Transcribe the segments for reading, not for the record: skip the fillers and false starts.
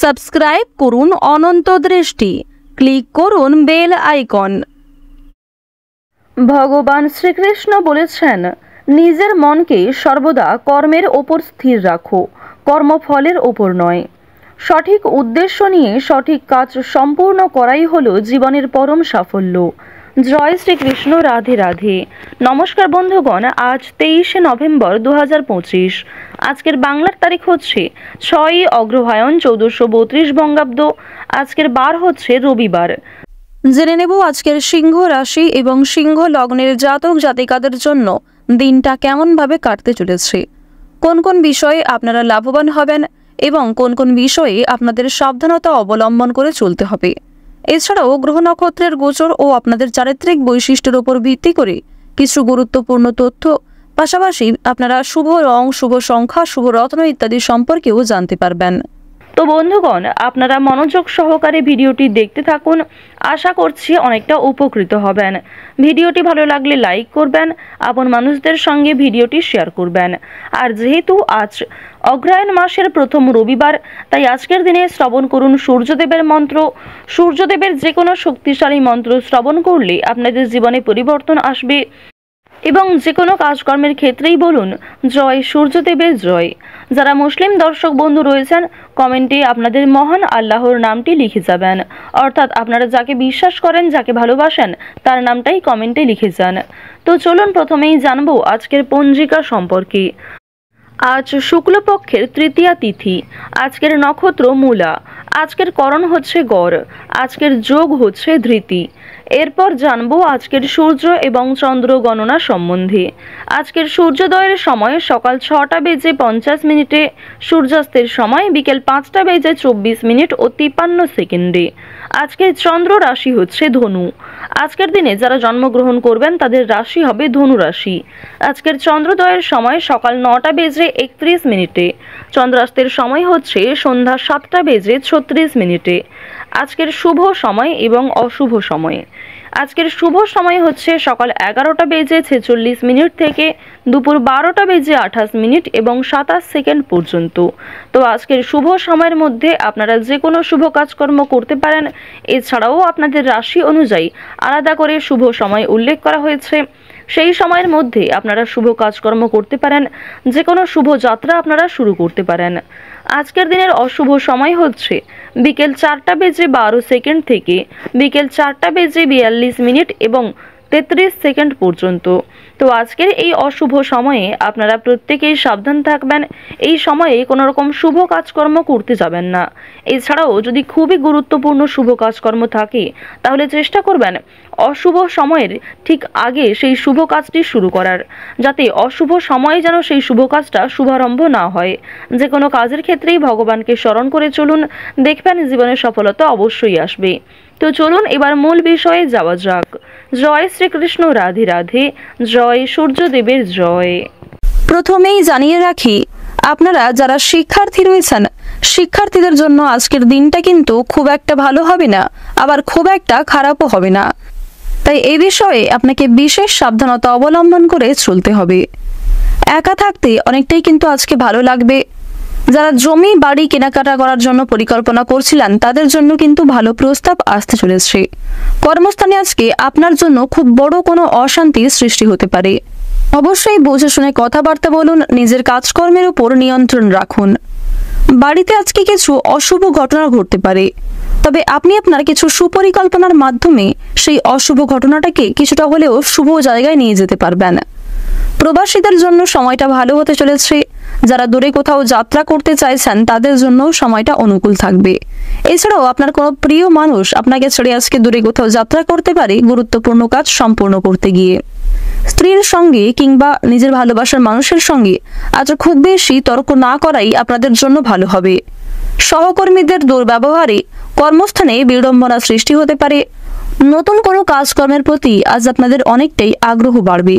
Subscribe করুন অনন্ত দৃষ্টি, click করুন বেল আইকন। ভগবান শ্রীকৃষ্ণ বলেছেন, নিজের মনকে সর্বদা কর্মের ওপর স্থির রাখো, কর্মফলের ওপর নয়। সঠিক উদ্দেশ্য নিয়ে সঠিক কাজ সম্পূর্ণ করাই হলো জীবনের পরম সাফল্য। জয় শ্রীকৃষ্ণ। রাধে রাধে। নমস্কার বন্ধুগণ, আজ 23শে নভেম্বর 2025। আজকের বাংলার তারিখ হচ্ছে 6ই অগ্রহায়ণ 1432 বঙ্গাব্দ। আজকের বার হচ্ছে রবিবার। জেনে নেব আজকের সিংহ রাশি এবং সিংহ লগ্নের জাতক জাতিকাদের জন্য দিনটা কেমনভাবে কাটতে চলেছে, কোন কোন বিষয়ে আপনারা লাভবান হবেন এবং কোন কোন বিষয়ে আপনাদের সাবধানতা অবলম্বন করে চলতে হবে। এছাড়াও গ্রহ নক্ষত্রের গোচর ও আপনাদের চারিত্রিক বৈশিষ্ট্যের উপর ভিত্তি করে কিছু গুরুত্বপূর্ণ তথ্য, পাশাপাশি আপনারা শুভ রং, শুভ সংখ্যা, শুভ রত্ন ইত্যাদি সম্পর্কেও জানতে পারবেন। তো বন্ধুগণ, আপনারা মনোযোগ সহকারে ভিডিওটি দেখতে থাকুন। আশা করছি অনেকটা উপকৃত হবেন। ভিডিওটি ভালো লাগলে লাইক করবেন, আপন মানুষদের সঙ্গে ভিডিওটি শেয়ার করবেন। আর যেহেতু আজ অগ্রহায়ণ মাসের প্রথম রবিবার, তাই আজকের দিনে শ্রবণ করুন সূর্যদেবের মন্ত্র। সূর্যদেবের যে কোনো শক্তিশালী মন্ত্র শ্রবণ করলে আপনাদের জীবনে পরিবর্তন আসবে এবং যে কোনো কাজকর্মের ক্ষেত্রেই বলুন জয় সূর্যদেবের জয়। যারা মুসলিম দর্শক বন্ধু রয়েছেন, কমেন্টে আপনাদের মহান আল্লাহর নামটি লিখে যাবেন, অর্থাৎ আপনারা যাকে বিশ্বাস করেন, যাকে ভালোবাসেন, তার নামটাই কমেন্টে লিখে যান। তো চলুন প্রথমেই জানবো আজকের পঞ্জিকা সম্পর্কে। আজ শুক্লপক্ষের তৃতীয়া তিথি, আজকের নক্ষত্র মূলা, আজকের করণ হচ্ছে গড়, আজকের যোগ হচ্ছে ধৃতি। এরপর জানবো আজকের সূর্য এবং চন্দ্র গণনা সম্বন্ধে। আজকের সূর্যোদয়ের সময় সকাল 6টা বেজে 50 মিনিটে, সূর্যাস্তের সময় বিকেল 5টা বেজে 24 মিনিট ও 53 সেকেন্ডে। আজকের চন্দ্র রাশি হচ্ছে ধনু। আজকের দিনে যারা জন্মগ্রহণ করবেন তাদের রাশি হবে ধনু রাশি। আজকের চন্দ্রোদয়ের সময় সকাল 9টা বেজে 31 মিনিটে, চন্দ্রাস্তের সময় হচ্ছে সন্ধ্যা 7টা বেজে 36 মিনিটে। আজকের শুভ সময় এবং অশুভ সময়। আজকের শুভ সময় হচ্ছে সকাল 11টা বেজে 46 মিনিট থেকে দুপুর 12টা বেজে 28 মিনিট এবং 27 সেকেন্ড পর্যন্ত। তো আজকের শুভ সময়ের মধ্যে আপনারা যে কোনো শুভ কাজকর্ম করতে পারেন। এছাড়াও আপনাদের রাশি অনুযায়ী আলাদা করে শুভ সময় উল্লেখ করা হয়েছে। সেই সময়ের মধ্যে আপনারা শুভ কাজকর্ম করতে পারেন, যে কোনো শুভ যাত্রা আপনারা শুরু করতে পারেন। আজকের দিনের অশুভ সময় হচ্ছে বিকেল 4টা বেজে 12 সেকেন্ড থেকে বিকেল 4টা বেজে 42 মিনিট এবং 33 সেকেন্ড পর্যন্ত। তো আজকের এই অশুভ সময়ে আপনারা প্রত্যেকেই সাবধান থাকবেন। এই সময়ে কোনো রকম শুভ কাজকর্ম করতে যাবেন না। এছাড়াও যদি খুবই গুরুত্বপূর্ণ শুভ কাজকর্ম থাকে, তাহলে চেষ্টা করবেন অশুভ সময়ের ঠিক আগে সেই শুভ কাজটি শুরু করার, যাতে অশুভ সময়ে যেন সেই শুভ কাজটা শুভারম্ভ না হয়। যে কোনো কাজের ক্ষেত্রেই ভগবানকে স্মরণ করে চলুন, দেখবেন জীবনে সফলতা অবশ্যই আসবে। তো চলুন এবার মূল বিষয়ে যাওয়া যাক। জয় শ্রীকৃষ্ণ। রাধে রাধে। জয় সূর্যদেবের জয়। প্রথমেই জানিয়ে রাখি, আপনারা যারা শিক্ষার্থী রয়েছেন, শিক্ষার্থীদের জন্য আজকের দিনটা কিন্তু খুব একটা ভালো হবে না, আবার খুব একটা খারাপও হবে না। তাই এই বিষয়ে আপনাকে বিশেষ সাবধানতা অবলম্বন করে চলতে হবে। একা থাকতে অনেকটাই কিন্তু আজকে ভালো লাগবে। যারা জমি বাড়ি কেনাকাটা করার জন্য পরিকল্পনা করছিলেন, তাদের জন্য কিন্তু ভালো প্রস্তাব আসতে চলেছে। কর্মস্থানে আজকে আপনার জন্য খুব বড় কোনো অশান্তির সৃষ্টি হতে পারে। অবশ্যই বুঝে শুনে কথাবার্তা বলুন, নিজের কাজকর্মের উপর নিয়ন্ত্রণ রাখুন। বাড়িতে আজকে কিছু অশুভ ঘটনা ঘটতে পারে, তবে আপনি আপনার কিছু সুপরিকল্পনার মাধ্যমে সেই অশুভ ঘটনাটাকে কিছুটা হলেও শুভ জায়গায় নিয়ে যেতে পারবেন। প্রবাসীদের জন্য সময়টা ভালো হতে চলেছে। যারা দূরে কোথাও যাত্রা করতে চাইছেন, তাদের জন্য সময়টা অনুকূল থাকবে। এছাড়াও আপনার কোনো প্রিয় মানুষ আপনাকে ছেড়ে আজকে দূরে কোথাও যাত্রা করতে পারে গুরুত্বপূর্ণ কাজ সম্পূর্ণ করতে গিয়ে। স্ত্রীর সঙ্গে কিংবা নিজের ভালোবাসার মানুষের সঙ্গে আজ খুব বেশি তর্ক না করাই আপনাদের জন্য ভালো হবে। সহকর্মীদের দুর্ব্যবহারে কর্মস্থানে বিড়ম্বনা সৃষ্টি হতে পারে। নতুন কোনো কাজকর্মের প্রতি আজ আপনাদের অনেকটাই আগ্রহ বাড়বে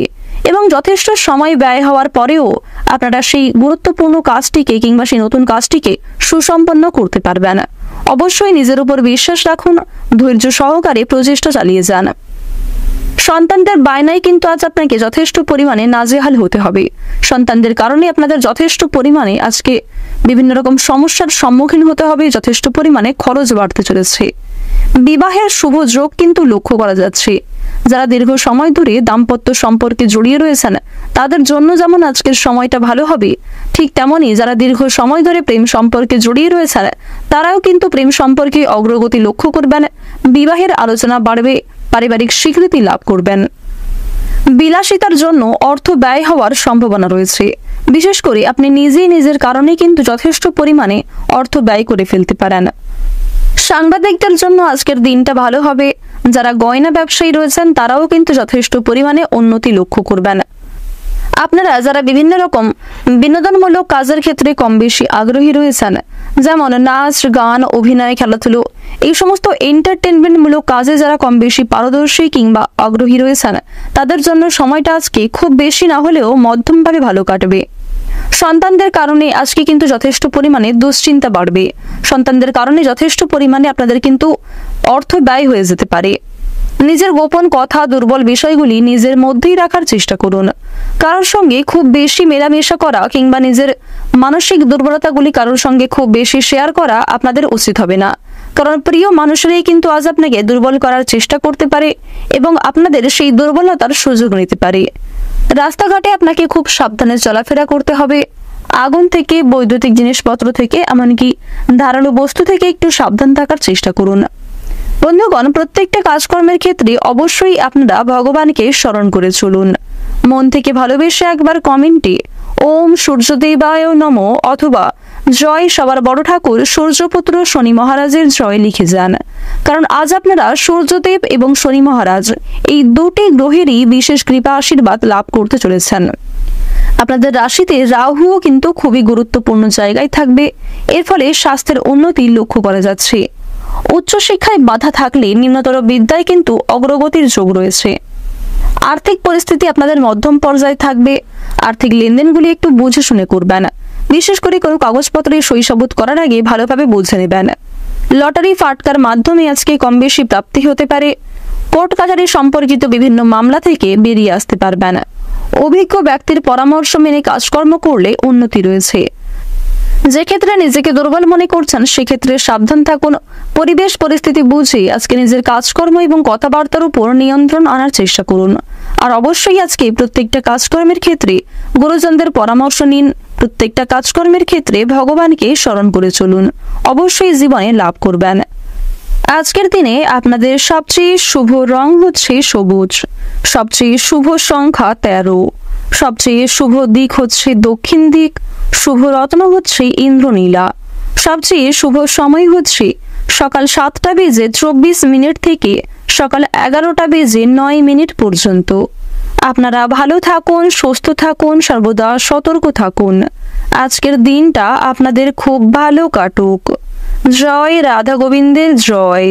এবং যথেষ্ট সময় ব্যয় হওয়ার পরেও আপনারা সেই গুরুত্বপূর্ণ কাজটিকে কিংবা সেই নতুন কাজটিকে সুসম্পন্ন করতে পারবেন। অবশ্যই নিজের উপর বিশ্বাস রাখুন, ধৈর্য সহকারে প্রচেষ্টা চালিয়ে যান। সন্তানদের বায়নায় কিন্তু আজ আপনাকে যথেষ্ট পরিমাণে নাজেহাল হতে হবে। সন্তানদের কারণে আপনাদের যথেষ্ট পরিমাণে আজকে বিভিন্ন রকম সমস্যার সম্মুখীন হতে হবে, যথেষ্ট পরিমাণে খরচ বাড়তে চলেছে। বিবাহের শুভ যোগ কিন্তু লক্ষ্য করা যাচ্ছে। যারা দীর্ঘ সময় ধরে দাম্পত্য সম্পর্কে জড়িয়ে রয়েছেন তাদের জন্য যেমন আজকের সময়টা ভালো হবে, ঠিক তেমনই যারা দীর্ঘ সময় ধরে প্রেম সম্পর্কে জড়িয়ে রয়েছেন তারাও কিন্তু প্রেম সম্পর্কে অগ্রগতি লক্ষ্য করবেন, বিবাহের আলোচনা বাড়বে, পারিবারিক স্বীকৃতি লাভ করবেন। বিলাসিতার জন্য অর্থ ব্যয় হওয়ার সম্ভাবনা রয়েছে। বিশেষ করে আপনি নিজেই নিজের কারণে কিন্তু যথেষ্ট পরিমাণে অর্থ ব্যয় করে ফেলতে পারেন। সাংবাদিকদের জন্য আজকের দিনটা ভালো হবে। যারা গয়না ব্যবসায়ী রয়েছেন তারাও কিন্তু যথেষ্ট পরিমাণে উন্নতি লক্ষ্য করবেন। আপনারা যারা বিভিন্ন রকম বিনোদনমূলক কাজের ক্ষেত্রে কম বেশি আগ্রহী রয়েছেন, যেমন নাচ, গান, অভিনয়, খেলাধুলো, এই সমস্ত এন্টারটেনমেন্টমূলক কাজে যারা কম বেশি পারদর্শী কিংবা আগ্রহী রয়েছেন তাদের জন্য সময়টা আজকে খুব বেশি না হলেও মধ্যমভাবে ভালো কাটবে। সন্তানদের কারণে আজকে কিন্তু যথেষ্ট পরিমাণে দুশ্চিন্তা বাড়বে। সন্তানদের কারণে যথেষ্ট পরিমাণে আপনাদের কিন্তু অর্থ ব্যয় হয়ে যেতে পারে। নিজের গোপন কথা, দুর্বল বিষয়গুলি নিজের মধ্যেই রাখার চেষ্টা করুন। কারোর সঙ্গে খুব বেশি মেলামেশা করা কিংবা নিজের মানসিক দুর্বলতাগুলি কারোর সঙ্গে খুব বেশি শেয়ার করা আপনাদের উচিত হবে না, কারণ প্রিয় মানুষেরাই কিন্তু আজ আপনাকে দুর্বল করার চেষ্টা করতে পারে এবং আপনাদের সেই দুর্বলতার সুযোগ নিতে পারে। রাস্তাঘাটে আপনাকে খুব সাবধানে চলাফেরা করতে হবে। আগুন থেকে, বৈদ্যুতিক জিনিসপত্র থেকে, এমনকি ধারালো বস্তু থেকে একটু সাবধান থাকার চেষ্টা করুন। বন্ধুগণ, প্রত্যেকটা কাজকর্মের ক্ষেত্রে অবশ্যই আপনারা ভগবানকে স্মরণ করে চলুন। মন থেকে ভালোবেসে একবার কমেন্টে ওম সূর্যদেবায় নমঃ অথবা জয় সবার বড় ঠাকুর সূর্যপুত্র শনি মহারাজের জয় লিখে যান, কারণ আজ আপনারা সূর্যদেব এবং শনি মহারাজ এই দুটি গ্রহেরই বিশেষ কৃপা আশীর্বাদ লাভ করতে চলেছেন। আপনাদের রাশিতে রাহুও কিন্তু খুবই গুরুত্বপূর্ণ জায়গায় থাকবে। এর ফলে স্বাস্থ্যের উন্নতি লক্ষ্য করা যাচ্ছে। উচ্চশিক্ষায় বাধা থাকলে নিম্নতর বিদ্যায় কিন্তু অগ্রগতির যোগ রয়েছে। আর্থিক পরিস্থিতি আপনাদের মধ্যম পর্যায়ে থাকবে। আর্থিক লেনদেনগুলি একটু বুঝে শুনে করবেন। বিশেষ করে কোনো কাগজপত্রে সই সাবুত করার আগে ভালোভাবে বুঝে নেবেন। লটারি ফাটকার মাধ্যমে আজকে কম বেশি প্রাপ্তি হতে পারে। কোর্ট কাছারি সম্পর্কিত বিভিন্ন মামলা থেকে বেরিয়ে আসতে পারবেন। অভিজ্ঞ ব্যক্তির পরামর্শ মেনে কাজকর্ম করলে উন্নতি রয়েছে। যে ক্ষেত্রে নিজেকে দুর্বল মনে করছেন সেক্ষেত্রে সাবধান থাকুন। পরিবেশ পরিস্থিতি বুঝে আজকে নিজের কাজকর্ম এবং কথাবার্তার উপর নিয়ন্ত্রণ আনার চেষ্টা করুন। আর অবশ্যই আজকে প্রত্যেকটা কাজকর্মের ক্ষেত্রে গুরুজনদের পরামর্শ নিন। প্রত্যেকটা কাজকর্মের ক্ষেত্রে ভগবানকে স্মরণ করে চলুন। অবশ্যই জীবনে লাভ করবেন। আজকের দিনে আপনাদের সবচেয়ে শুভ রং হচ্ছে সবুজ, সবচেয়ে শুভ সংখ্যা 13, সবচেয়ে শুভ দিক হচ্ছে দক্ষিণ দিক, শুভ রত্ন হচ্ছে ইন্দ্রনীলা, সবচেয়ে শুভ সময় হচ্ছে সকাল 7:24 থেকে সকাল 11:09 পর্যন্ত। আপনারা ভালো থাকুন, সুস্থ থাকুন, সর্বদা সতর্ক থাকুন। আজকের দিনটা আপনাদের খুব ভালো কাটুক। জয় রাধা গোবিন্দের জয়।